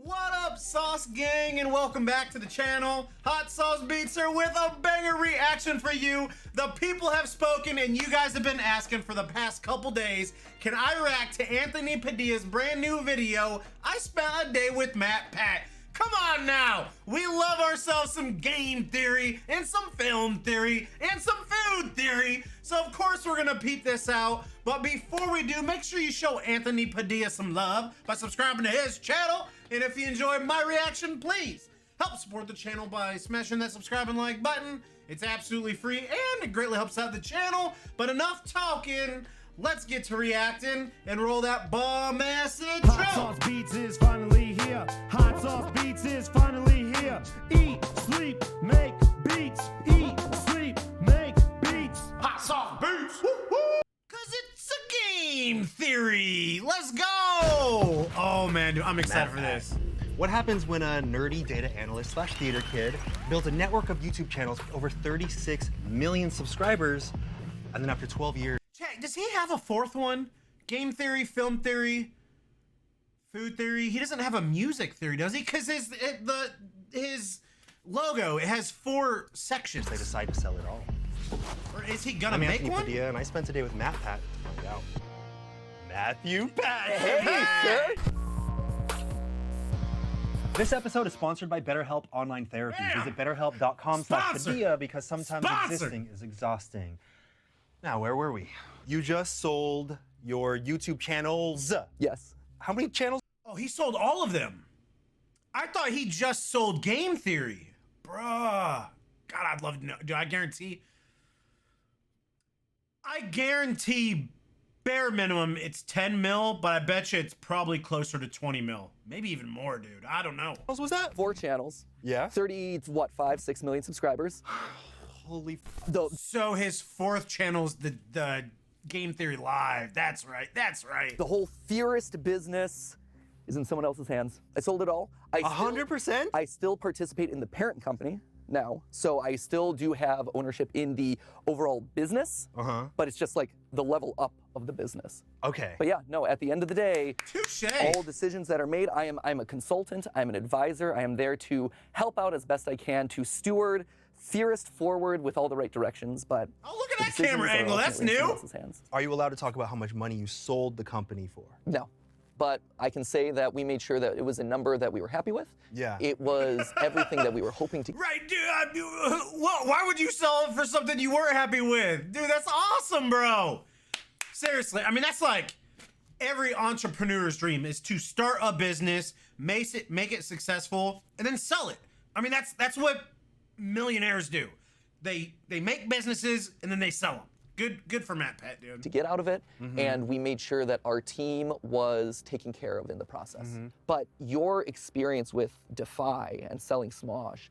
What up, Sauce Gang, and welcome back to the channel. Hot Sauce Beats here with a banger reaction for you. The people have spoken, and you guys have been asking for the past couple days, can I react to Anthony Padilla's brand new video, I Spent a Day with MATPAT? Come on now, we love ourselves some game theory, and some film theory, and some food theory, so of course we're gonna peep this out. But before we do, make sure you show Anthony Padilla some love by subscribing to his channel, and if you enjoyed my reaction, please help support the channel by smashing that subscribe and like button. It's absolutely free, and it greatly helps out the channel. But enough talking, let's get to reacting and roll that bomb-ass intro. Hot Sauce Beats is finally here. Hot Sauce Beats is finally here. Eat, sleep, make beats. Eat, sleep, make beats. Hot Sauce Beats! Woo-hoo! Cause it's a game theory! Let's go! Oh man, dude, I'm excited for this. What happens when a nerdy data analyst slash theater kid builds a network of YouTube channels with over 36 million subscribers, and then after 12 years... Check, does he have a fourth one? Game theory, film theory, food theory. He doesn't have a music theory, does he? Because his logo, it has 4 sections. They decide to sell it all. Or is he gonna I'm make Anthony one? Padilla, and I spent a day with MATPAT to find out. Matthew Pat! Hey, sir! This episode is sponsored by BetterHelp Online Therapy. Damn. Visit betterhelp.com/Padilla because sometimes Sponsor. existing is exhausting. Now, where were we? You just sold your YouTube channels. Yes. How many channels? Oh, he sold all of them. I thought he just sold game theory. Bruh. God, I'd love to know. Dude, I guarantee bare minimum it's 10 mil, but I bet you it's probably closer to 20 mil. Maybe even more, dude. I don't know. What was that? 4 channels. Yeah. 5-6 million subscribers. Holy So his 4th channel's the Game Theory Live. That's right. That's right. The whole Theorist business is in someone else's hands. I sold it all. 100%? I still participate in the parent company now, so I still do have ownership in the overall business, but it's just like the level up of the business. Okay. But yeah, no, at the end of the day, Touche. all decisions that are made, I'm a consultant, I'm an advisor, I am there to help out as best I can to steward Theorist forward with all the right directions, but Oh, look at the that decisions camera are angle. That's ultimately in someone new. else's hands. Are you allowed to talk about how much money you sold the company for? No, but I can say that we made sure that it was a number that we were happy with. Yeah. It was everything that we were hoping to. Right, dude. Why would you sell it for something you weren't happy with? Dude, that's awesome, bro. Seriously, I mean, that's like every entrepreneur's dream is to start a business, make it successful, and then sell it. I mean, that's what millionaires do. They make businesses and then they sell them. Good for MATPAT, dude. To get out of it, and we made sure that our team was taken care of in the process. But your experience with Defy and selling Smosh,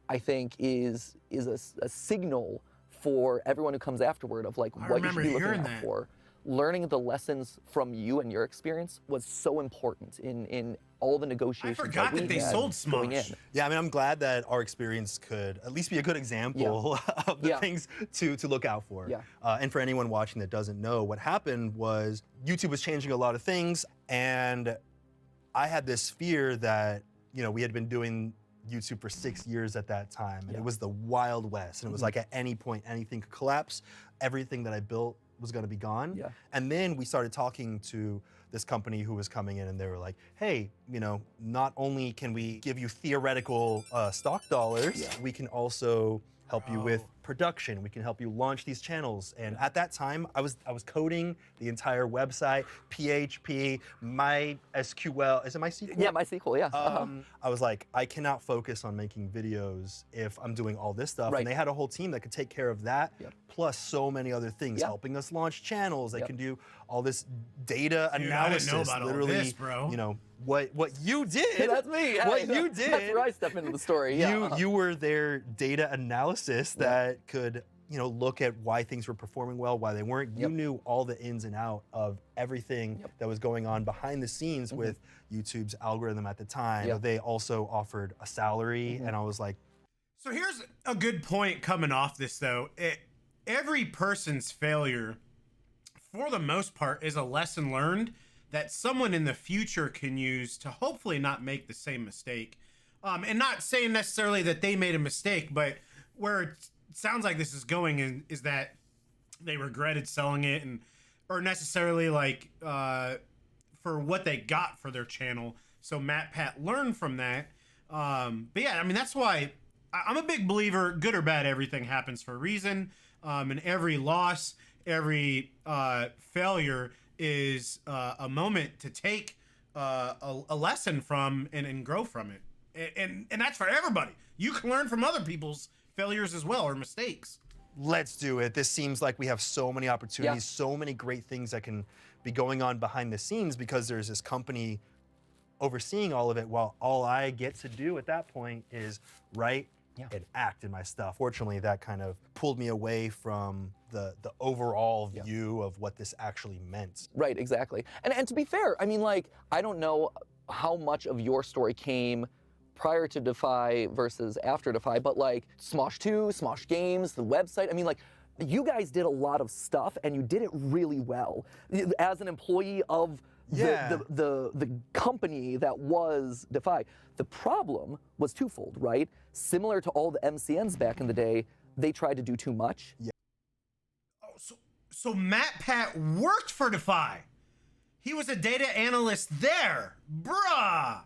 I think is a signal for everyone who comes afterward of like what you should be looking out for. Learning the lessons from you and your experience was so important in all the negotiations. I forgot that they sold Smosh. Yeah, I mean, I'm glad that our experience could at least be a good example of the things to look out for. Yeah. And for anyone watching that doesn't know, what happened was YouTube was changing a lot of things, and I had this fear that, you know, we had been doing YouTube for 6 years at that time, and it was the Wild West, and it was like at any point, anything could collapse. Everything that I built was gonna be gone. Yeah. And then we started talking to this company who was coming in, and they were like, hey, you know, not only can we give you theoretical stock dollars, we can also help you with production. We can help you launch these channels. And at that time, I was coding the entire website, PHP, MySQL. Is it MySQL? Yeah, MySQL, yeah. I was like, I cannot focus on making videos if I'm doing all this stuff. Right. And they had a whole team that could take care of that, plus so many other things, helping us launch channels. They can do all this data analysis. I didn't know about literally, all this, bro. You know, what you did. Hey, that's me. What you did. That's where I step into the story. Yeah. You were their data analysis that could, you know, look at why things were performing well, why they weren't. You knew all the ins and out of everything that was going on behind the scenes with YouTube's algorithm at the time. They also offered a salary, and I was like, So here's a good point coming off this though. Every person's failure, for the most part, is a lesson learned that someone in the future can use to hopefully not make the same mistake. And not saying necessarily that they made a mistake, but where it sounds like this is going is that they regretted selling it, or necessarily like for what they got for their channel. So MATPAT learned from that. But yeah, I mean, that's why I'm a big believer, good or bad, everything happens for a reason. And every loss, every failure is a moment to take a lesson from and grow from it. And that's for everybody. You can learn from other people's failures as well, or mistakes. Let's do it. This seems like we have so many opportunities, so many great things that can be going on behind the scenes because there's this company overseeing all of it, while all I get to do at that point is write and act in my stuff. Fortunately, that kind of pulled me away from the overall view of what this actually meant. Right, exactly. And to be fair, I mean, like, I don't know how much of your story came prior to Defy versus after Defy, but like Smosh 2, Smosh Games, the website, I mean, like, you guys did a lot of stuff and you did it really well. As an employee of the company that was Defy. The problem was twofold, right? Similar to all the MCNs back in the day, they tried to do too much. Yeah. Oh, so MATPAT worked for Defy. He was a data analyst there, bruh.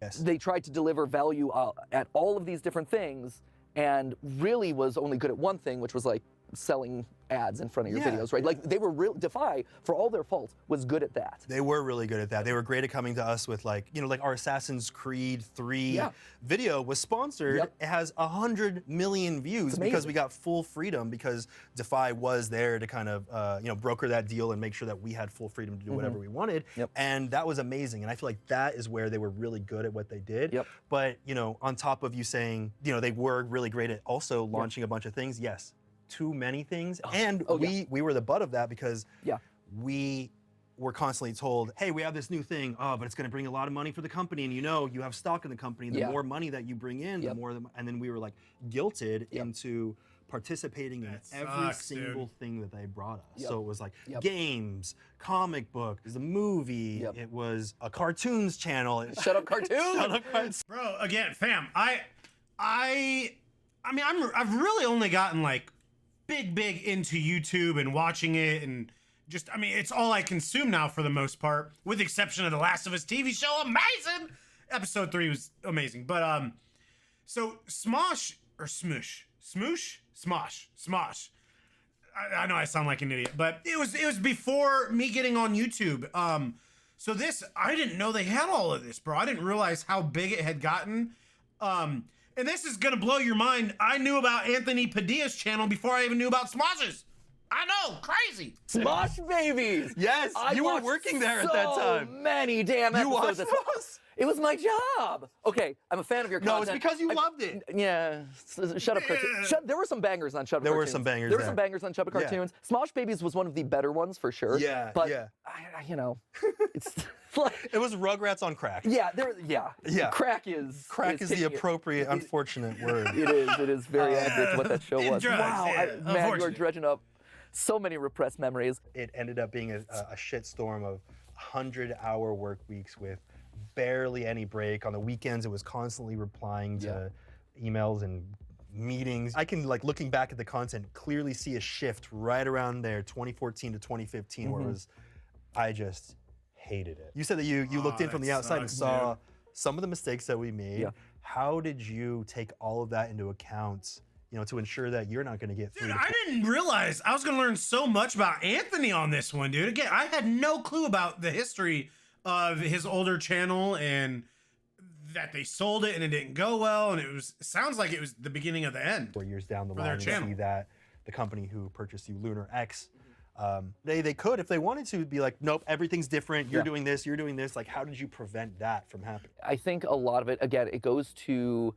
Yes. They tried to deliver value at all of these different things, and really was only good at one thing, which was like selling ads in front of your videos, right? Like, they were real, Defy, for all their faults, was good at that. They were really good at that. They were great at coming to us with, like, you know, like our Assassin's Creed 3 video was sponsored. It has 100 million views because we got full freedom, because Defy was there to kind of, you know, broker that deal and make sure that we had full freedom to do whatever we wanted. And that was amazing. And I feel like that is where they were really good at what they did. But, you know, on top of you saying, you know, they were really great at also launching a bunch of things, yes. Too many things, and we were the butt of that because we were constantly told, hey, we have this new thing, but it's going to bring a lot of money for the company, and you know, you have stock in the company, the more money that you bring in, the more, and then we were like guilted into participating in every single thing that they brought us. So it was like games, comic book, the movie, it was a cartoons channel. Shut up, cartoons! Shut up, cartoons. Bro, again, fam, I mean, I've really only gotten like big into YouTube and watching it, and just, I mean, it's all I consume now for the most part, with the exception of the Last of Us TV show. Amazing! Episode 3 was amazing. But, so Smosh, or Smoosh? Smoosh? Smosh. I know I sound like an idiot, but it was before me getting on YouTube. So this, I didn't know they had all of this, bro. I didn't realize how big it had gotten. And this is gonna blow your mind. I knew about Anthony Padilla's channel before I even knew about Smosh's. I know, crazy. Smosh babies. Yes, you were working there at that time. So many damn episodes. You watched those? It was my job. Okay, I'm a fan of your content. No, it's because you loved it. Yeah, shut up, cartoons. There were some bangers on Shut Up, There Cartoons. were some bangers There were some bangers on Shut Up, Cartoons. Smosh Babies was one of the better ones for sure. Yeah, but yeah. You know, it's like, it was Rugrats on crack. Yeah, Crack is the appropriate, unfortunate word. It is very accurate to what that show was. Drugs, wow, man, you're dredging up so many repressed memories. It ended up being a shitstorm of 100-hour work weeks with barely any break. On the weekends, it was constantly replying to emails and meetings. I can, like, looking back at the content, clearly see a shift right around there, 2014 to 2015, where it was, I just hated it. You said that you looked in from the outside and saw some of the mistakes that we made. How did you take all of that into account, you know, to ensure that you're not going to get through? Dude, I didn't realize I was going to learn so much about Anthony on this one, dude. Again, I had no clue about the history of his older channel, and that they sold it and it didn't go well, and it sounds like it was the beginning of the end. 4 years down the for line, their channel. see that the company who purchased you, Lunar X, they could, if they wanted to, be like, nope, everything's different. You're doing this. You're doing this. Like, how did you prevent that from happening? I think a lot of it, again, it goes to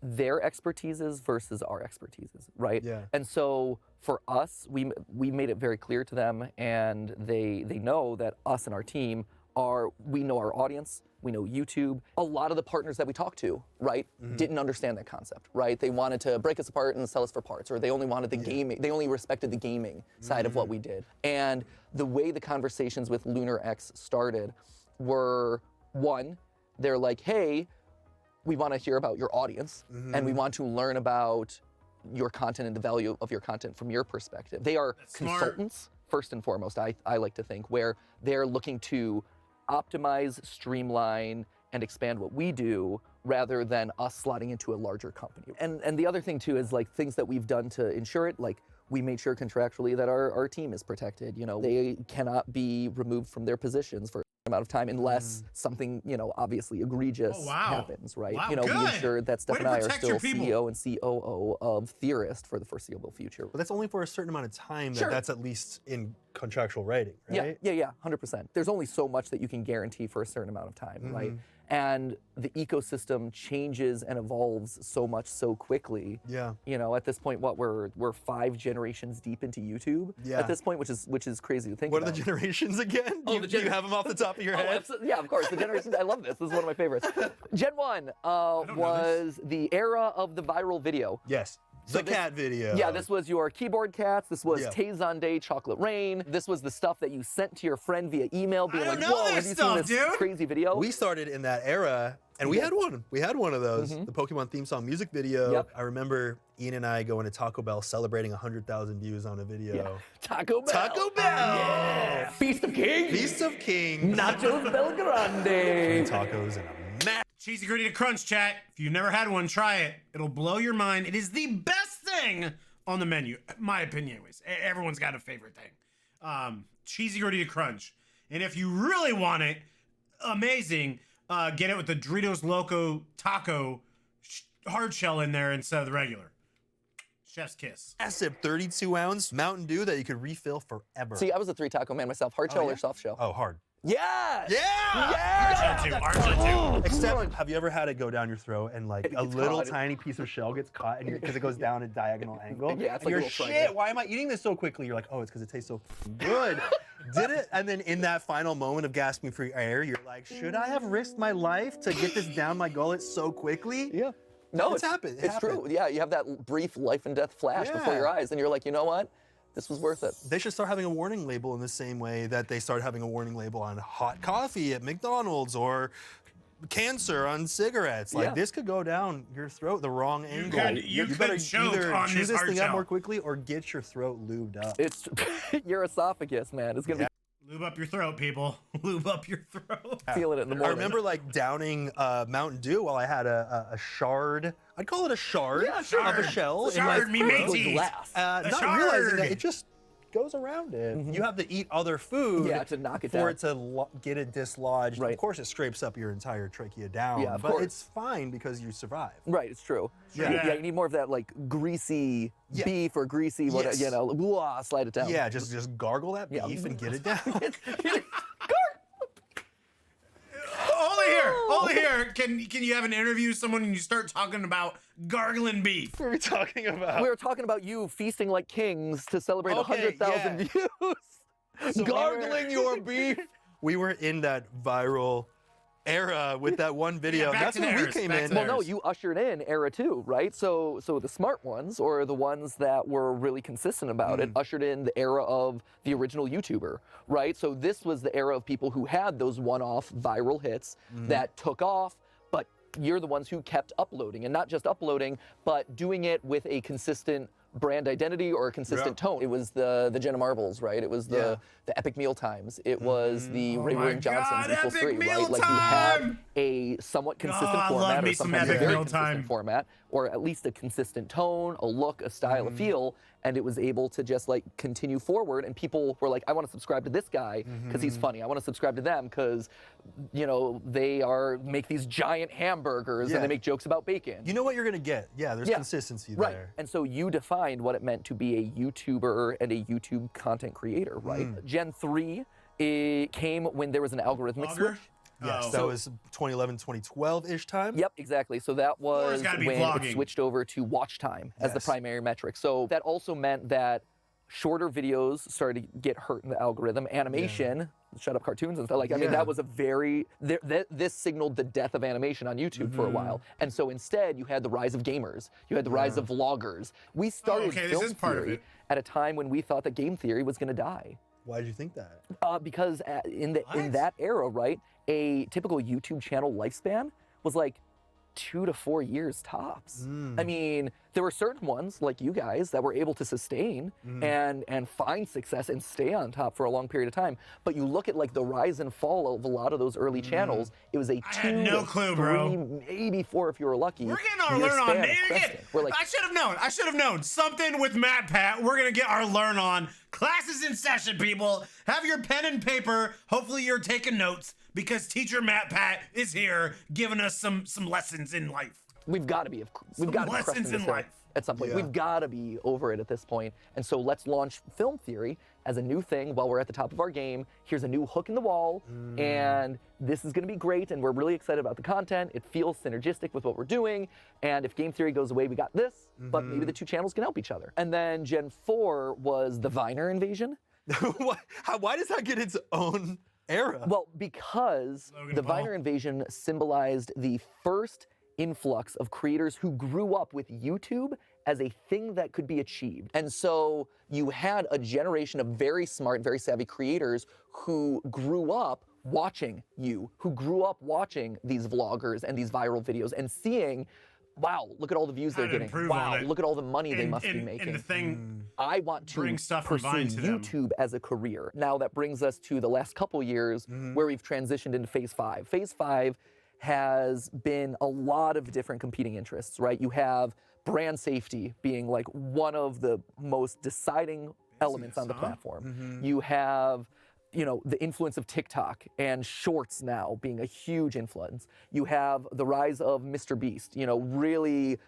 their expertises versus our expertises, right? Yeah. And so for us, we made it very clear to them, and they know that us and our team we know our audience, we know YouTube. A lot of the partners that we talked to, right, didn't understand that concept, right? They wanted to break us apart and sell us for parts, or they only wanted the gaming, they only respected the gaming side of what we did. And the way the conversations with Lunar X started were, one, they're like, hey, we want to hear about your audience, and we want to learn about your content and the value of your content from your perspective. They are consultants, first and foremost, I like to think, where they're looking to optimize, streamline, and expand what we do rather than us slotting into a larger company. And the other thing too is like things that we've done to ensure it, like we made sure contractually that our team is protected. You know, they cannot be removed from their positions for amount of time unless something, you know, obviously egregious happens, right? Wow, you know, we ensured that Steph and I are protect still your people. CEO and COO of Theorist for the foreseeable future. But that's only for a certain amount of time Sure. that's at least in contractual writing, right? Yeah, 100%. There's only so much that you can guarantee for a certain amount of time, right? And the ecosystem changes and evolves so much so quickly. Yeah. You know, at this point, what we're 5 generations deep into YouTube. Yeah. At this point, which is crazy to think What about. are the generations again? Oh, Do you have them off the top of your Oh, head? absolutely. Yeah, of course. The generations. I love this. This is one of my favorites. Gen 1 was the era of the viral video. Yes. The cat video. Yeah, this was your keyboard cats. This was Yeah. Tay Day Chocolate Rain. This was the stuff that you sent to your friend via email, being don't like, know "Whoa, this have you stuff, seen this dude." crazy video?" We started in that era, and we had one. We had one of those, the Pokemon theme song music video. Yep. I remember Ian and I going to Taco Bell celebrating 100,000 views on a video. Taco Bell. Taco Bell! Yeah. Feast of Kings. Feast of Kings. Nachos Bel Grande. Tacos and a map. Cheesy gritty to crunch, chat. If you've never had one, try it. It'll blow your mind. It is the best thing on the menu, my opinion anyways. Everyone's got a favorite thing. Cheesy gritty to crunch. And if you really want it, amazing, get it with the Doritos Loco Taco hard shell in there instead of the regular. Chef's kiss. Massive 32-ounce Mountain Dew that you could refill forever. See, I was a 3 taco man myself. Hard shell yeah? or soft shell? Oh, hard. Yeah. Yeah! Argentine too. Except, have you ever had it go down your throat and like a gets little caught. tiny piece of shell gets caught and because it goes down a diagonal angle? Yeah, it's and like a you're little shit, triangle. why am I eating this so quickly? You're like, oh, it's because it tastes so good. Did it? And then in that final moment of gasping for air, you're like, should I have risked my life to get this down my gullet so quickly? Yeah. No, It's happened. It It's true. happened. Yeah, you have that brief life and death flash before Yeah. your eyes, and you're like, you know what? This was worth it. They should start having a warning label in the same way that they started having a warning label on hot coffee at McDonald's or cancer on cigarettes. Like Yeah. this could go down your throat the wrong angle. you better could choke either on chew this this hard thing out shell. more quickly or get your throat lubed up. It's your esophagus, man. It's gonna Lube up your throat, people. Lube up your throat. be feeling it in the morning. I remember like downing Mountain Dew while I had a shard. I'd call it a shard of a shell in my Shard, me throat. mateys. glass. A Not realizing shard. that it just goes around it. You have to eat other food Yeah, to knock it for down. it to get it dislodged. Right. Of course, it scrapes up your entire trachea down, Yeah, of but course. it's fine because you survive. Right, it's true. Yeah. You need more of that like greasy Yeah. beef or greasy, what Yes. you know, blah, slide it down. Yeah, just gargle that beef Yeah. and get it down. Only here. Can you have an interview with someone and you start talking about gargling beef? What are we talking about? We were talking about you feasting like kings to celebrate Okay, 100,000 views. So Gargling your beef. We were in that viral era with that one video. back That's to when we theirs, came back in. to Well, no, theirs. you ushered in era 2, right? So the smart ones, or the ones that were really consistent about it, ushered in the era of the original YouTuber, right? So this was the era of people who had those one-off viral hits that took off, but you're the ones who kept uploading, and not just uploading, but doing it with a consistent brand identity or a consistent tone. It was the Jenna Marbles, right? It was the Epic Meal Times. It was the Ray my William Johnson's God, Equals Epic 3, Meal right? Like you had Time! a somewhat consistent I love format, me or some sometimes a Epic very Meal consistent Time. format, or at least a consistent tone, a look, a style, a feel, and it was able to just like continue forward. And people were like, I want to subscribe to this guy because he's funny. I want to subscribe to them because, you know, they make these giant hamburgers Yeah. and they make jokes about bacon. You know what you're gonna get. Yeah, there's Yeah. consistency Right. there. And so you defined what it meant to be a YouTuber and a YouTube content creator, right? Gen 3 it came when there was an algorithmic Blogger? switch. Yes, that was 2011, 2012-ish time. Yep, exactly. So that was gotta be when vlogging. it switched over to watch time as the Yes. primary metric. So that also meant that shorter videos started to get hurt in the algorithm. Animation, shut up cartoons and stuff. Like, I mean, that was a very, this signaled the death of animation on YouTube for a while. And so instead, you had the rise of gamers. You had the rise of vloggers. We started film theory at a time when we thought that game theory was going to die. Why did you think that? Because in that era, right, a typical YouTube channel lifespan was like 2 to 4 years tops. I mean, there were certain ones like you guys that were able to sustain and find success and stay on top for a long period of time. But you look at like the rise and fall of a lot of those early channels, it was a 2 to 3, maybe 4 if you were lucky. We're getting our learn on. Like, I should have known. I should have known something with MATPAT. We're gonna get our learn on. Classes in session, people. Have your pen and paper. Hopefully you're taking notes, because teacher MATPAT is here giving us some lessons in life. We've got to be lessons in life at some point. We've got to be over it at this point. And so let's launch film theory as a new thing while we're at the top of our game. Here's a new hook in the wall, and this is going to be great, and we're really excited about the content. It feels synergistic with what we're doing, and if game theory goes away, we got this, but maybe the two channels can help each other. And then Gen 4 was the Viner invasion. Why does that get its own era? Well, because the Viner invasion symbolized the first influx of creators who grew up with YouTube as a thing that could be achieved. And so you had a generation of very smart, very savvy creators who grew up watching you, who grew up watching these vloggers and these viral videos and seeing, wow, look at all the views they're getting. Wow, look at all the money they must be making. And the thing, I want to bring stuff from pursue Vine to them. YouTube as a career. Now that brings us to the last couple years where we've transitioned into phase 5. Phase 5 has been a lot of different competing interests, right? You have brand safety being like one of the most deciding elements on the platform. You have, you know, the influence of TikTok and shorts now being a huge influence. You have the rise of MrBeast, you know, really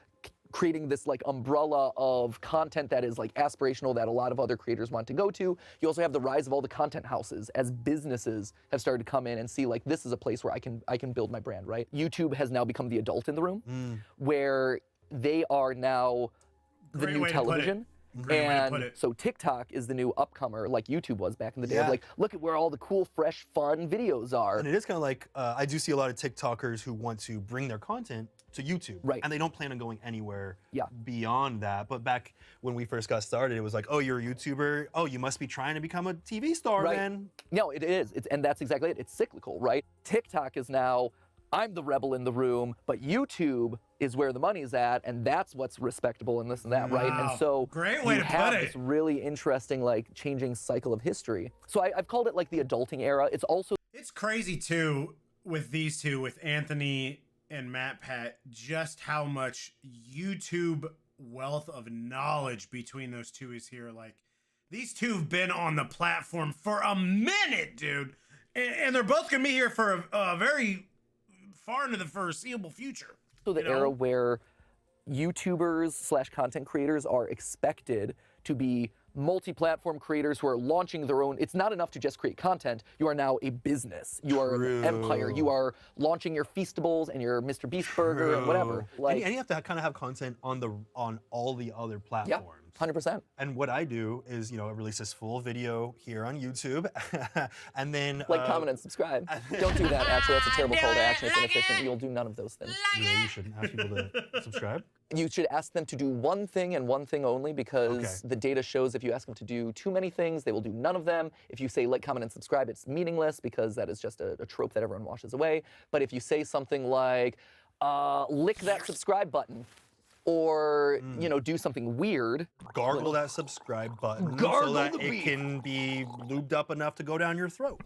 creating this like umbrella of content that is like aspirational that a lot of other creators want to go to. You also have the rise of all the content houses as businesses have started to come in and see like this is a place where I can build my brand, right? YouTube has now become the adult in the room where they are now the new television. And so TikTok is the new upcomer like YouTube was back in the day. Of like, look at where all the cool, fresh, fun videos are. And it is kind of like, I do see a lot of TikTokers who want to bring their content to YouTube. Right. And they don't plan on going anywhere beyond that. But back when we first got started, it was like, oh, you're a YouTuber. Oh, you must be trying to become a TV star, man. No, it is. And that's exactly it. It's cyclical, right? TikTok is now, I'm the rebel in the room, but YouTube is where the money's at, and that's what's respectable and this and that, right? And so you have this really interesting, like, changing cycle of history. So I've called it like the adulting era. It's crazy too with these two, with Anthony and MATPAT, just how much YouTube wealth of knowledge between those two is here. Like, these two have been on the platform for a minute, dude, and they're both gonna be here for a very far into the foreseeable future. So the era where YouTubers / content creators are expected to be multi-platform creators who are launching their own. It's not enough to just create content. You are now a business. You are an empire. You are launching your Feastables and your MrBeast burger and whatever. Like, and you have to kind of have content on all the other platforms. 100%. And what I do is, you know, I release this full video here on YouTube, and then like, comment, and subscribe. Don't do that. Actually, that's a terrible call to action. It's inefficient. You'll do none of those things. You shouldn't ask people to subscribe. You should ask them to do one thing and one thing only, because the data shows if you ask them to do too many things, they will do none of them. If you say like, comment, and subscribe, it's meaningless because that is just a trope that everyone washes away. But if you say something like, lick that subscribe button, or, you know, do something weird. Gargle that subscribe button so that it can be lubed up enough to go down your throat.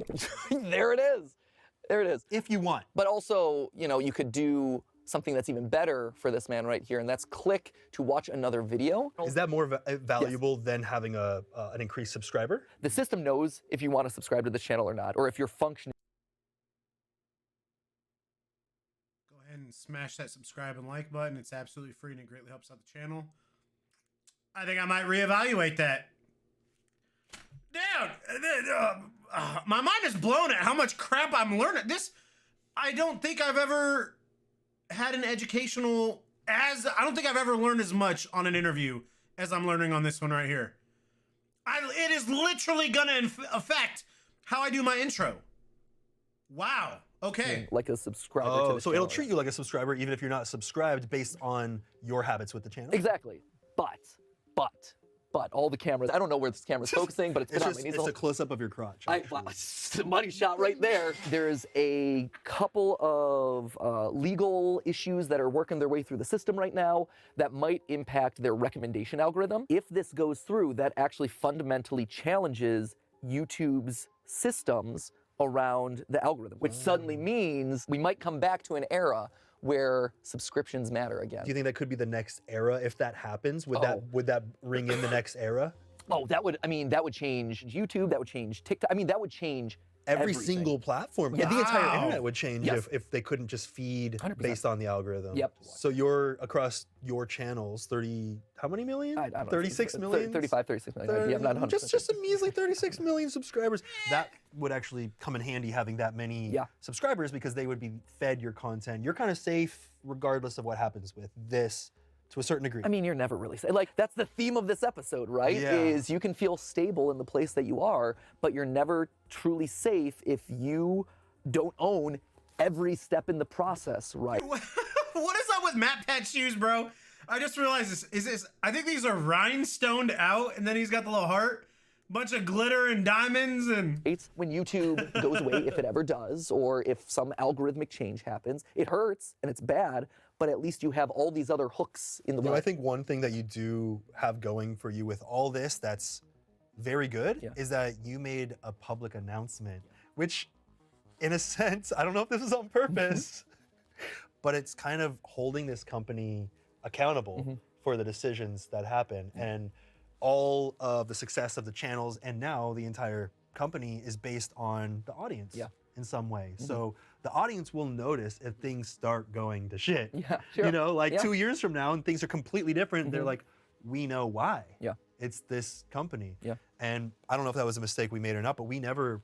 There it is. There it is. If you want. But also, you know, you could do something that's even better for this man right here, and that's click to watch another video. Is that more valuable than having an increased subscriber? The system knows if you want to subscribe to this channel or not, or if you're functioning. And smash that subscribe and like button. It's absolutely free and it greatly helps out the channel. I think I might reevaluate that. Dude, my mind is blown at how much crap I'm learning. I don't think I've ever had an educational, I don't think I've ever learned as much on an interview as I'm learning on this one right here. It is literally gonna affect how I do my intro. Wow. Okay. Like a subscriber to Oh, the so channel. it'll treat you like a subscriber even if you're not subscribed based on your habits with the channel? Exactly. But all the cameras, I don't know where this camera's focusing, but it's It's been on just my knees. it's a close-up of your crotch. Wow, money shot right there. There's a couple of legal issues that are working their way through the system right now that might impact their recommendation algorithm. If this goes through, that actually fundamentally challenges YouTube's systems around the algorithm, which suddenly means we might come back to an era where subscriptions matter again. Do you think that could be the next era if that happens? Would that ring in the next era? Oh, that would change YouTube, that would change TikTok. I mean, that would change Every everything. single platform. Yeah. The entire Wow. internet would change Yes. if they couldn't just feed 100%. based on the algorithm. Yep. So you're across your channels, 30, how many million? I don't know. 36 million? 35, 36 million. Yeah, I'm not 100%. Just a measly 36 million subscribers. That would actually come in handy having that many subscribers because they would be fed your content. You're kind of safe regardless of what happens with this to a certain degree. I mean, you're never really safe. Like, that's the theme of this episode, right? Yeah. Is you can feel stable in the place that you are, but you're never truly safe if you don't own every step in the process, right? What is up with MATPAT shoes, bro? I just realized this. Is this? I think these are rhinestoned out, and then he's got the little heart, bunch of glitter and diamonds, and. It's when YouTube goes away, if it ever does, or if some algorithmic change happens, it hurts and it's bad, but at least you have all these other hooks in the You know, way. I think one thing that you do have going for you with all this that's very good is that you made a public announcement, which in a sense, I don't know if this was on purpose, but it's kind of holding this company accountable for the decisions that happen. And all of the success of the channels and now the entire company is based on the audience in some way. So the audience will notice if things start going to shit. Yeah, sure. You know, like 2 years from now and things are completely different, they're like, we know why. Yeah. It's this company. Yeah. And I don't know if that was a mistake we made or not, but we never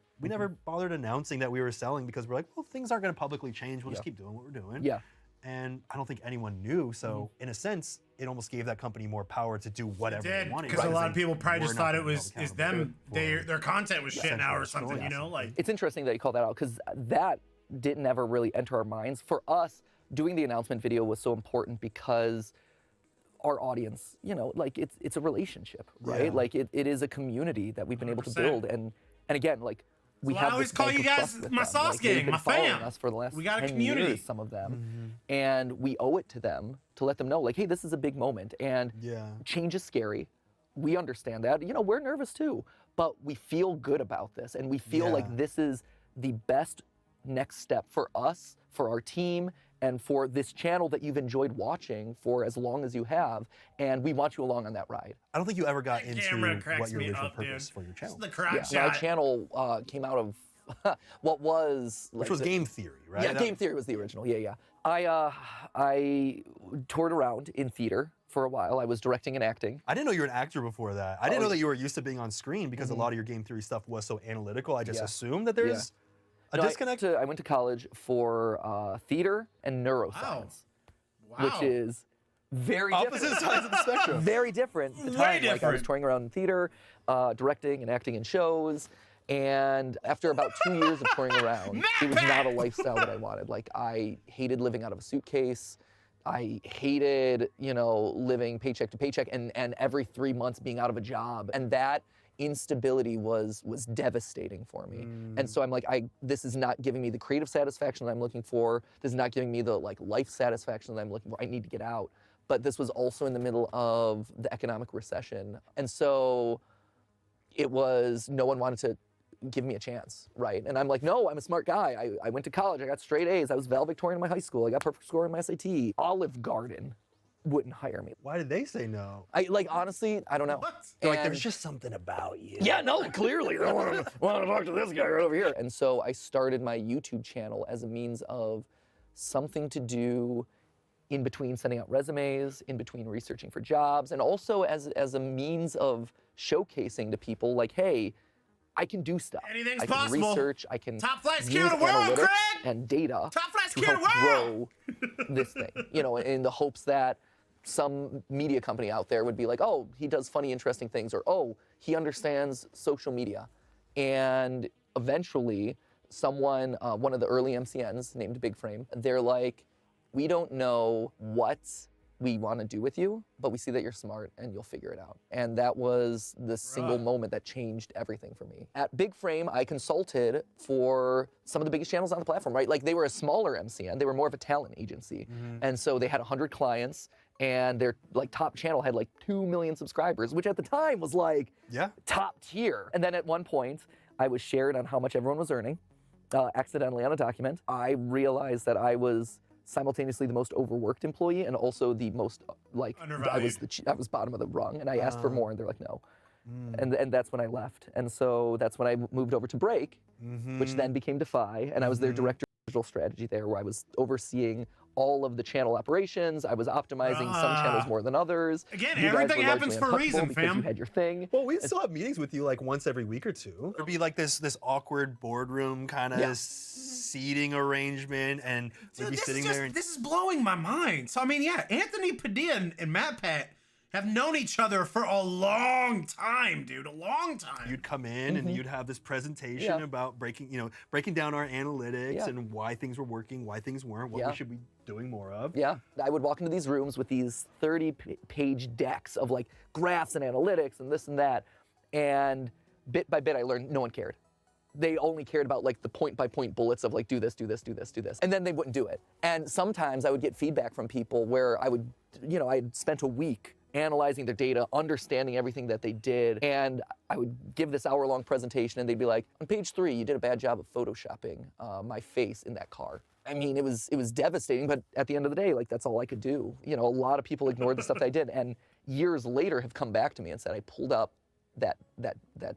bothered announcing that we were selling because we're like, well, things aren't gonna publicly change. We'll just keep doing what we're doing. Yeah. And I don't think anyone knew. So in a sense, it almost gave that company more power to do whatever they wanted. Because a lot of Saying, people probably "We're just not thought it gonna be was held is accountable them. for Their content was shit now or Essentially, something. You know, like. It's interesting that you call that out because that didn't ever really enter our minds. For us, doing the announcement video was so important because our audience, you know, like it's a relationship, right? Yeah. Like it is a community that we've been able to 100%. build, and again, like we So I have always this call bank you of guys trust with my them. sauce Like, they've gang, been my following fam. us for the last We got a 10 community. years, some of them, and we owe it to them to let them know, like, hey, this is a big moment, and change is scary. We understand that. You know, we're nervous too, but we feel good about this, and we feel like this is the best next step for us, for our team, and for this channel that you've enjoyed watching for as long as you have, and we want you along on that ride. I don't think you ever got into Camera cracks what your me original up, purpose dude. for your This channel. is the crowd My shot. channel came out of what was Which was game theory, right? Yeah, Game Theory was the original. Yeah, yeah. I toured around in theater for a while. I was directing and acting. I didn't know you were an actor before that. I didn't know that you were used to being on screen because a lot of your game theory stuff was so analytical. I just assumed that there's a disconnect. I went to college for theater and neuroscience, Wow. which is very Opposite different. sides of the spectrum. Very different. At the Way time, like I was different. touring around in theater, directing and acting in shows. And after about 2 years of touring around, it was not a lifestyle that I wanted. Like, I hated living out of a suitcase. I hated, you know, living paycheck to paycheck and every 3 months being out of a job. And that instability was devastating for me. And so I'm like, this is not giving me the creative satisfaction that I'm looking for. This is not giving me the like life satisfaction that I'm looking for. I need to get out. But this was also in the middle of the economic recession. And so it was, no one wanted to give me a chance, right? And I'm like, no, I'm a smart guy. I went to college, I got straight A's, I was valedictorian in my high school, I got perfect score in my SAT. Olive Garden wouldn't hire me. Why did they say no? Honestly, I don't know. What? They're like, And- there's just something about you. yeah, no, clearly. I want to talk to this guy right over here. And so I started my YouTube channel as a means of something to do in between sending out resumes, in between researching for jobs, and also as a means of showcasing to people like, hey, I can do stuff. Anything's I can possible. research, I can Top flight use secure the world, analytics Craig! and data Top flight to secure help the world! grow this thing, you know, in the hopes that some media company out there would be like, oh, he does funny, interesting things, or oh, he understands social media. And eventually, someone, one of the early MCNs named Big Frame, they're like, we don't know what we want to do with you, but we see that you're smart and you'll figure it out. And that was the single moment that changed everything for me. At Big Frame, I consulted for some of the biggest channels on the platform, right? Like they were a smaller MCN, they were more of a talent agency. And so they had 100 clients and their like top channel had like 2 million subscribers, which at the time was like top tier. And then at one point, I was shared on how much everyone was earning, accidentally on a document. I realized that I was simultaneously the most overworked employee and also the most like I was bottom of the rung, and I asked for more and they're like no. And that's when I left. And so that's when I moved over to Break, which then became Defy, and I was their director of digital strategy there, where I was overseeing all of the channel operations. I was optimizing some channels more than others. Again, You guys everything were happens largely for a reason, because fam. You had your thing. Well, we'd still have meetings with you like once every week or two. There'd be like this awkward boardroom kind of seating arrangement, and we'd be sitting there. This is blowing my mind. So I mean, yeah, Anthony Padilla and MATPAT have known each other for a long time, dude. A long time. You'd come in and you'd have this presentation about breaking down our analytics and why things were working, why things weren't, what we should be doing more of. Yeah, I would walk into these rooms with these 30-page decks of like graphs and analytics and this and that, and bit by bit I learned no one cared. They only cared about like the point-by-point bullets of like do this, do this, do this, do this, and then they wouldn't do it. And sometimes I would get feedback from people where I would, I had spent a week analyzing their data, understanding everything that they did, and I would give this hour-long presentation and they'd be like, on page 3, you did a bad job of photoshopping my face in that car. I mean, it was devastating, but at the end of the day, like that's all I could do. A lot of people ignored the stuff that I did, and years later have come back to me and said, I pulled up that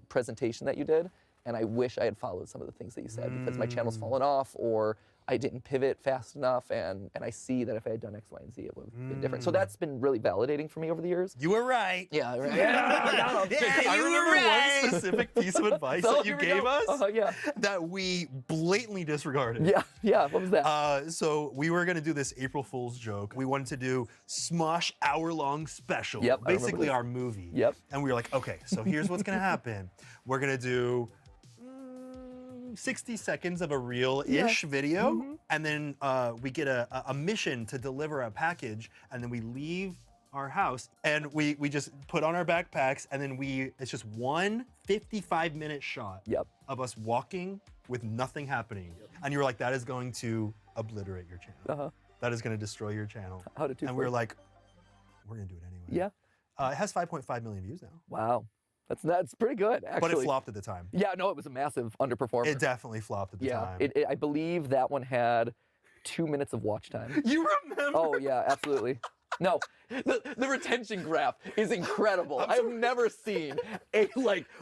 presentation that you did, and I wish I had followed some of the things that you said because my channel's fallen off, or I didn't pivot fast enough, and I see that if I had done X, Y, and Z, it would have been different. So that's been really validating for me over the years. You were right. Yeah, right. I remember one specific piece of advice that you gave us that we blatantly disregarded. Yeah, what was that? So we were gonna do this April Fool's joke. We wanted to do Smosh hour-long special, basically our movie. And we were like, okay, so here's what's gonna happen. We're gonna do 60 seconds of a real-ish video, and then we get a mission to deliver a package, and then we leave our house, and we just put on our backpacks, and then it's just one 55-minute shot of us walking with nothing happening. And you were like, that is going to obliterate your channel. That is going to destroy your channel. And we were like, we're going to do it anyway. It has 5.5 million views now. Wow. That's pretty good, actually. But it flopped at the time. Yeah, no, it was a massive underperformer. It definitely flopped at the time. I believe that one had 2 minutes of watch time. You remember? Oh, yeah, absolutely. No, the retention graph is incredible. I've never seen a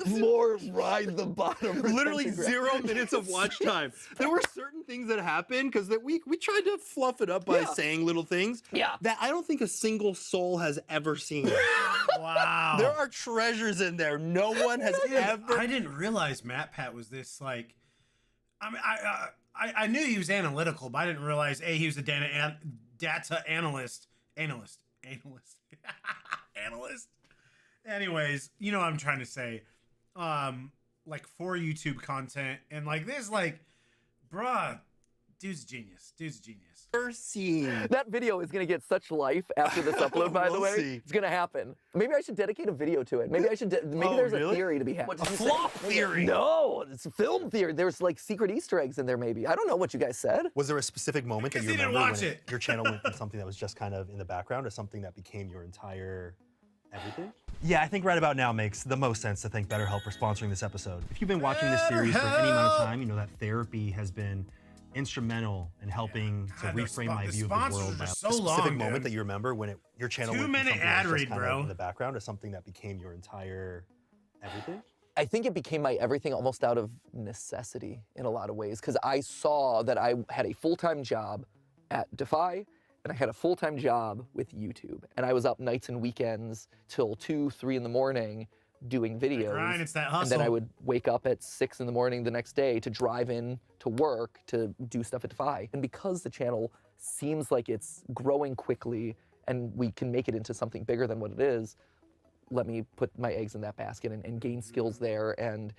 more ride the bottom. Literally 0 minutes of watch time. There were certain things that happened because we tried to fluff it up by saying little things that I don't think a single soul has ever seen. Wow. There are treasures in there. No one has ever. I didn't realize MATPAT was this like. I mean, I knew he was analytical, but I didn't realize he was a data analyst. Analyst. Anyways, you know what I'm trying to say. Like for YouTube content and like this, like, bruh, dude's genius. That video is gonna get such life after this upload, by the way. See. It's gonna happen. Maybe I should dedicate a video to it. Maybe I should. Maybe there's a theory to be had. A flop theory. No, it's a film theory. There's like secret Easter eggs in there. Maybe I don't know what you guys said. Was there a specific moment that you Because he remember didn't when watch it. your channel went from something that was just kind of in the background to something that became your entire everything? Yeah, I think right about now makes the most sense to thank BetterHelp for sponsoring this episode. If you've been watching this series for any amount of time, you know that therapy has been instrumental in helping to reframe my view of the world. Are A so specific long, moment dude. that you remember when your channel went from 2-minute something that ad was just read, kind bro. of in the background to something that became your entire everything? I think it became my everything almost out of necessity in a lot of ways, because I saw that I had a full-time job at Defy, and I had a full-time job with YouTube, and I was up nights and weekends till 2, 3 in the morning doing videos. grind, it's that And then I hustle. would wake up at 6 in the morning the next day to drive in to work to do stuff at Defy. And because the channel seems like it's growing quickly and we can make it into something bigger than what it is, let me put my eggs in that basket and gain skills there. And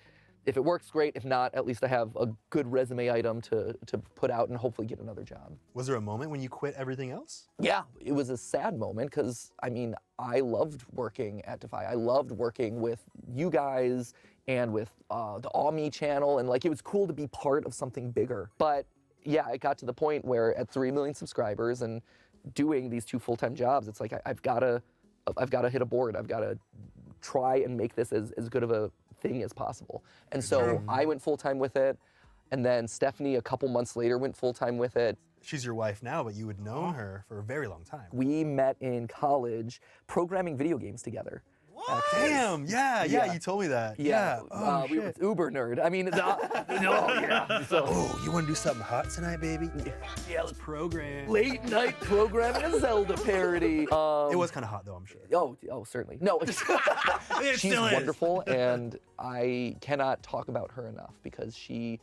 if it works, great. If not, at least I have a good resume item to put out and hopefully get another job. Was there a moment when you quit everything else? Yeah, it was a sad moment because, I mean, I loved working at Defy. I loved working with you guys and with the All Me channel, and like it was cool to be part of something bigger. But yeah, it got to the point where at 3 million subscribers and doing these 2 full-time jobs, it's like I've got to hit a board. I've got to try and make this as good of a thing as possible. And so I went full-time with it, and then Stephanie a couple months later went full-time with it. She's your wife now, but you had known her for a very long time. We met in college programming video games together. Damn, yeah, you told me that. Yeah. Oh, we were uber nerd. I mean, So, oh, you want to do something hot tonight, baby? yeah, let's Program. late night programming a Zelda parody. It was kind of hot, though, I'm sure. Oh, certainly. No, she's wonderful, and I cannot talk about her enough because she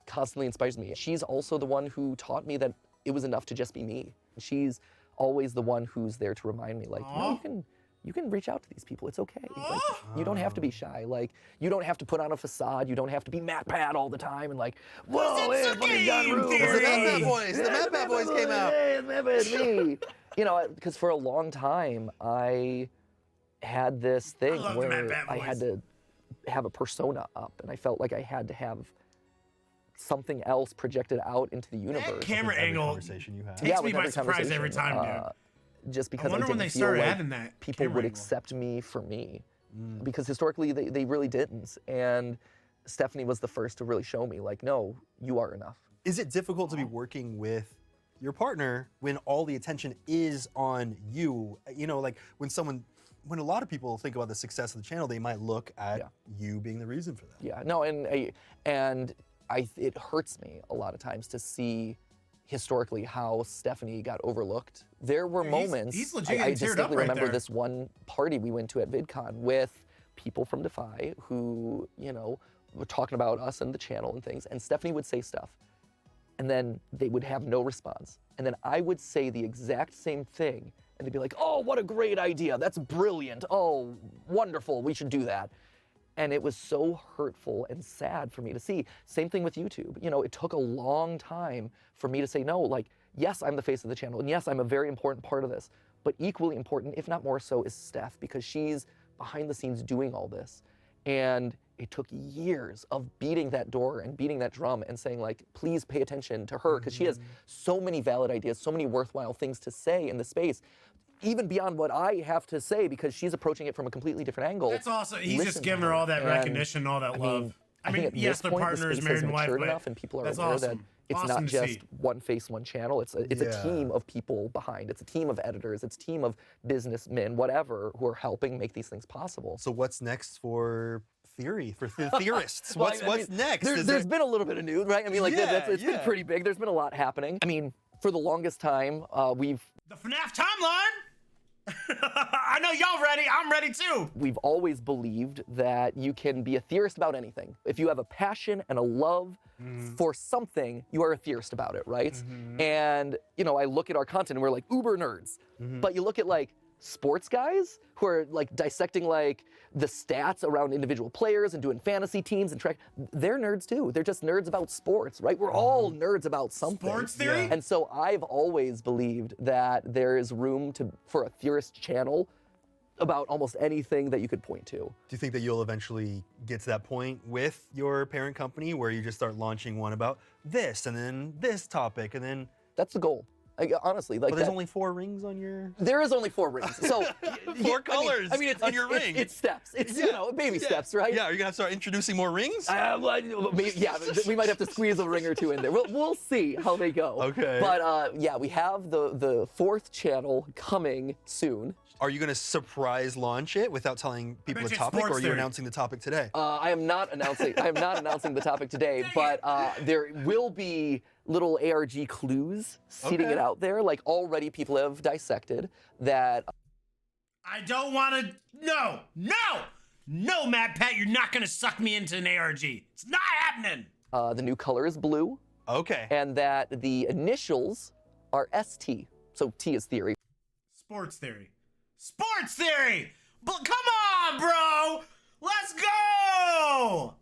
constantly inspires me. She's also the one who taught me that it was enough to just be me. She's always the one who's there to remind me, like, no, you can reach out to these people. It's okay. Like, you don't have to be shy. Like, you don't have to put on a facade. You don't have to be MATPAT all the time and like, whoa, hey, fucking John Rube. The MATPAT voice. The MATPAT voice came out. Hey, it's MATPAT, me. You know, because for a long time, I had this thing where I had to have a persona up, and I felt like I had to have something else projected out into the universe. That camera angle Conversation you had. takes me by surprise every time, dude. Just because I wonder when didn't they feel started like adding that people camera would angle. accept me for me. Because historically, they really didn't. And Stephanie was the first to really show me, like, no, you are enough. Is it difficult to be working with your partner when all the attention is on you? You know, like when a lot of people think about the success of the channel, they might look at you being the reason for that. Yeah, no, it hurts me a lot of times to see historically how Stephanie got overlooked. There were moments, he's legit I getting teared up distinctly right remember there. this one party we went to at VidCon with people from Defy who, you know, were talking about us and the channel and things, and Stephanie would say stuff, and then they would have no response. And then I would say the exact same thing, and they'd be like, oh, what a great idea, that's brilliant, oh, wonderful, we should do that. And it was so hurtful and sad for me to see. Same thing with YouTube. You know, it took a long time for me to say no. Like, yes, I'm the face of the channel, and yes, I'm a very important part of this. But equally important, if not more so, is Steph, because she's behind the scenes doing all this. And it took years of beating that door and beating that drum and saying, like, please pay attention to her, because she has so many valid ideas, so many worthwhile things to say in the space, even beyond what I have to say, because she's approaching it from a completely different angle. That's awesome. He's just Listen giving to her her. all that And, recognition, all that love. I mean, at yes, this their point, partner the is space married has and wife, matured but enough, and people are that's aware that awesome. it's Awesome not to just see. one face, one channel. It's a team of people behind. It's a team of editors. It's a team of businessmen, whatever, who are helping make these things possible. So what's next for theorists? Well, What's next? There's been a little bit of news, right? I mean, like it's been yeah. pretty big. There's been a lot happening. I mean, for the longest time, we've The FNAF timeline. I know y'all ready. I'm ready too. We've always believed that you can be a theorist about anything. If you have a passion and a love for something, you are a theorist about it, right? And, you know, I look at our content and we're like uber nerds. But you look at like sports guys who are like dissecting like the stats around individual players and doing fantasy teams and track, they're nerds too. They're just nerds about sports, right? We're all nerds about something. Sports theory? And so I've always believed that there is room for a theorist channel about almost anything that you could point to. Do you think that you'll eventually get to that point with your parent company where you just start launching one about this and then this topic and then... That's the goal. Honestly, like But there's only 4 rings on your... There is only 4 rings. So 4 colors it's, on your ring. It's steps. It's you know, baby steps, right? Yeah, are you gonna start introducing more rings? We might have to squeeze a ring or 2 in there. We'll see how they go. Okay. But yeah, we have the 4th channel coming soon. Are you gonna surprise launch it without telling people the bet you it's topic, or sports are you theory. announcing the topic today? I am not announcing the topic today, but there will be little ARG clues seeding it out there. Like already people have dissected that. I don't want to. No, MATPAT, you're not gonna suck me into an ARG. It's not happening. The new color is blue, Okay. and that the initials are ST. So T is theory. Sports theory. Sports theory! But come on, bro! Let's go!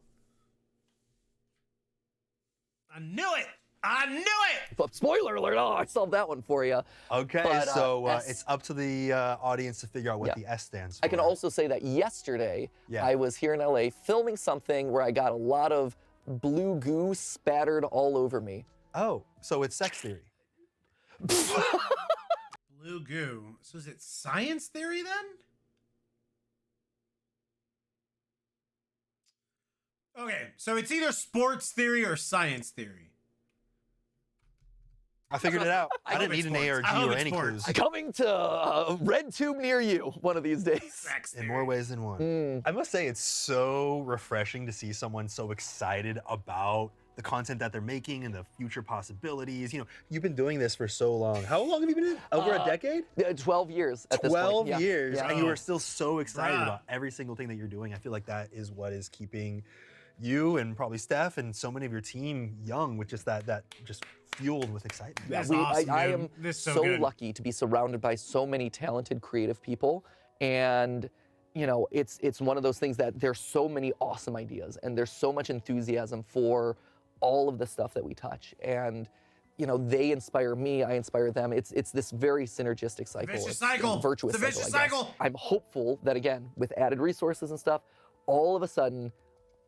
I knew it! I knew it! But spoiler alert! Oh, I solved that one for you. Okay, But, so S- it's up to the audience to figure out what Yeah. the S stands for. I can also say that yesterday Yeah. I was here in LA filming something where I got a lot of blue goo spattered all over me. Oh, so it's sex theory. Blue goo. So is it science theory then? Okay, so it's either sports theory or science theory. I figured it out. I hope didn't it's need an A or sports. I G hope or it's any sports. clues. Coming to a red tube near you one of these days. Sex In theory. more ways than one. I must say, it's so refreshing to see someone so excited about the content that they're making and the future possibilities. You know, you've been doing this for so long. How long have you been in? Over a decade? 12 years at this point. 12 Yeah. years, Yeah. and you are still so excited Bruh. about every single thing that you're doing. I feel like that is what is keeping you and probably Steph and so many of your team young with just that just fueled with excitement. That's I awesome, I dude. am This is so so good. lucky to be surrounded by so many talented, creative people, and you know, it's one of those things that there's so many awesome ideas, and there's so much enthusiasm for all of the stuff that we touch, and you know, they inspire me, I inspire them. It's this very synergistic cycle. Vicious It's cycle. a virtuous It's a vicious cycle, I guess. cycle. I'm hopeful that again, with added resources and stuff, all of a sudden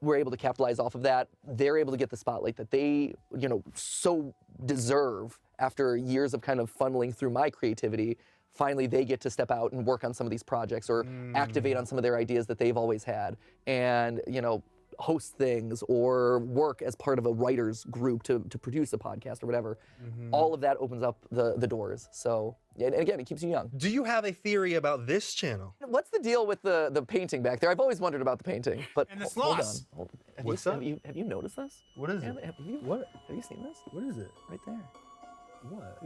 we're able to capitalize off of that. They're able to get the spotlight that they, you know, so deserve after years of kind of funneling through my creativity. Finally, they get to step out and work on some of these projects or activate on some of their ideas that they've always had, and you know, host things or work as part of a writer's group to produce a podcast or whatever. All of that opens up the doors. So, and again, it keeps you young. Do you have a theory about this channel? What's the deal with the painting back there? I've always wondered about the painting, but And the hold on. sloths. Have What's you, that? Have you noticed this? What is it? Have you, What? Have you seen this? What is it? Right there. What?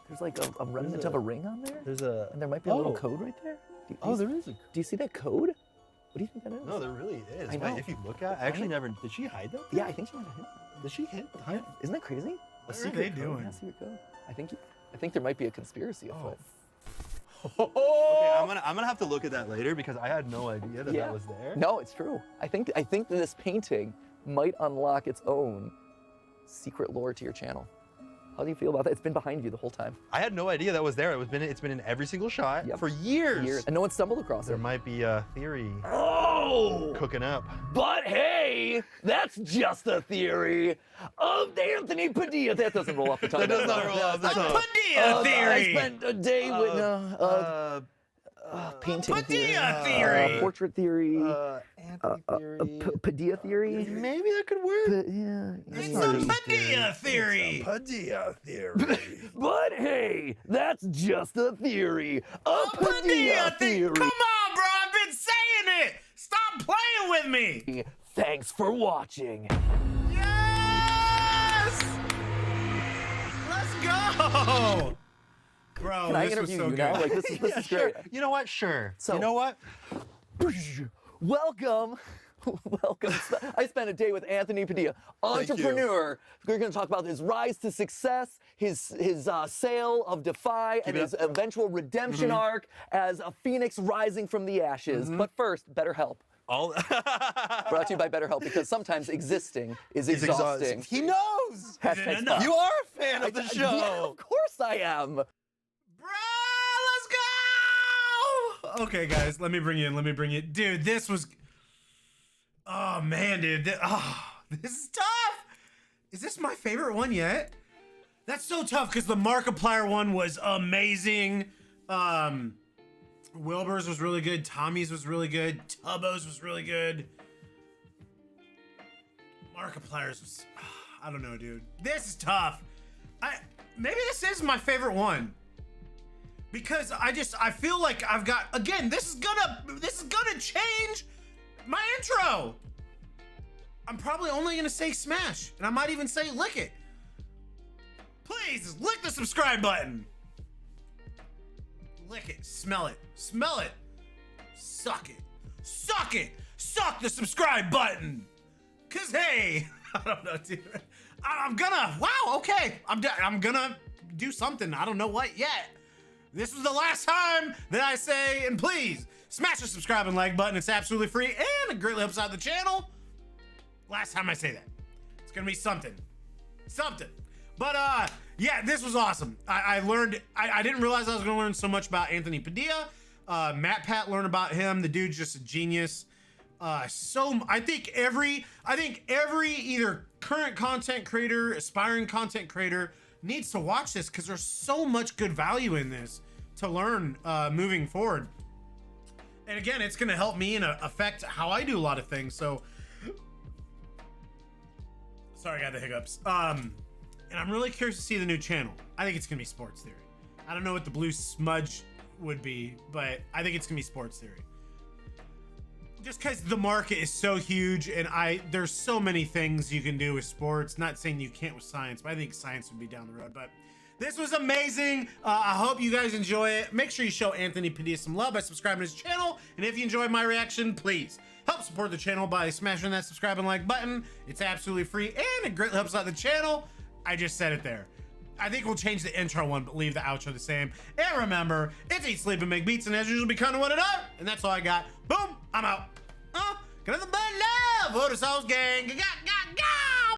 There's like a remnant of a ring on there, There's a. and there might be a little code right there. There is a. Do you see that code? What do you think that is? No, there really is. I know. Wait, if you look at, I actually never. Did she hide that? Yeah, I think she might have hit. Did she hide? Isn't that crazy? What are they doing? Yeah, secret code. I think there might be a conspiracy afoot. Okay, I'm gonna have to look at that later because I had no idea that Yeah. that was there. No, it's true. I think that this painting might unlock its own secret lore to your channel. How do you feel about that? It's been behind you the whole time. I had no idea that was there. It's been in every single shot Yep. for years. And no one stumbled across There it. might be a theory Oh! cooking up. But hey, that's just a theory of Anthony Padilla. That doesn't roll off the tongue. That does not roll off the A tongue. Padilla I theory. spent a day with painting Padilla theory, theory. portrait theory, Anthony theory. Padilla theory. Maybe that could work. Yeah, It's not a easy. Padilla theory. Padilla theory. But hey, that's just a theory. A Padilla Padilla theory. theory. Come on, bro. I've been saying it. Stop playing with me. Thanks for watching. Yes. Let's go. Bro, Can I this was interview so you good. now? Like this is Yeah, great. sure. You know what? Sure. So- you know what? Welcome. Welcome. I spent a day with Anthony Padilla, entrepreneur. We're going to talk about his rise to success, his sale of Defy, and it his up. eventual redemption arc as a phoenix rising from the ashes. But first, BetterHelp. All Brought to you by BetterHelp because sometimes existing is He's exhausting. He knows. Hashtag enough? spot. You are a fan of the show. Yeah, of course I am. Bro, let's go! Okay, guys, let me bring you in. Let me bring you. Dude, this was. Oh man, dude. This is tough. Is this my favorite one yet? That's so tough because the Markiplier one was amazing. Wilbur's was really good. Tommy's was really good. Tubbo's was really good. Markiplier's was. I don't know, dude. This is tough. Maybe this is my favorite one. Because I feel like I've got, again, this is gonna change my intro. I'm probably only gonna say smash, and I might even say lick it. Please lick the subscribe button. Lick it, smell it, suck it, suck the subscribe button. Cause hey, I don't know, dude. I'm gonna, wow, okay. I'm gonna do something. I don't know what yet. this was the last time that I say, and please smash the subscribe and like button. It's absolutely free and it greatly helps out the channel. Last time I say that. It's gonna be something. But yeah, this was awesome. I learned, I didn't realize I was gonna learn so much about Anthony Padilla. MATPAT, learn about him. The dude's just a genius. I think every either current content creator, aspiring content creator needs to watch this because there's so much good value in this to learn moving forward. And again, it's gonna help me and affect how I do a lot of things. So, sorry, I got the hiccups. And I'm really curious to see the new channel. I think it's gonna be sports theory. I don't know what the blue smudge would be, but I think it's gonna be sports theory. Just because the market is so huge and there's so many things you can do with sports. Not saying you can't with science, but I think science would be down the road. But this was amazing. I hope you guys enjoy it. Make sure you show Anthony Padilla some love by subscribing to his channel. And if you enjoyed my reaction, please help support the channel by smashing that subscribe and like button. It's absolutely free and it greatly helps out the channel. I just said it there. I think we'll change the intro one, but leave the outro the same. And remember, it's eat, sleep, and make beats, and as usual, be kind of what it up. And that's all I got. Boom, I'm out. Gonna the bad love. What a sauce gang. Got.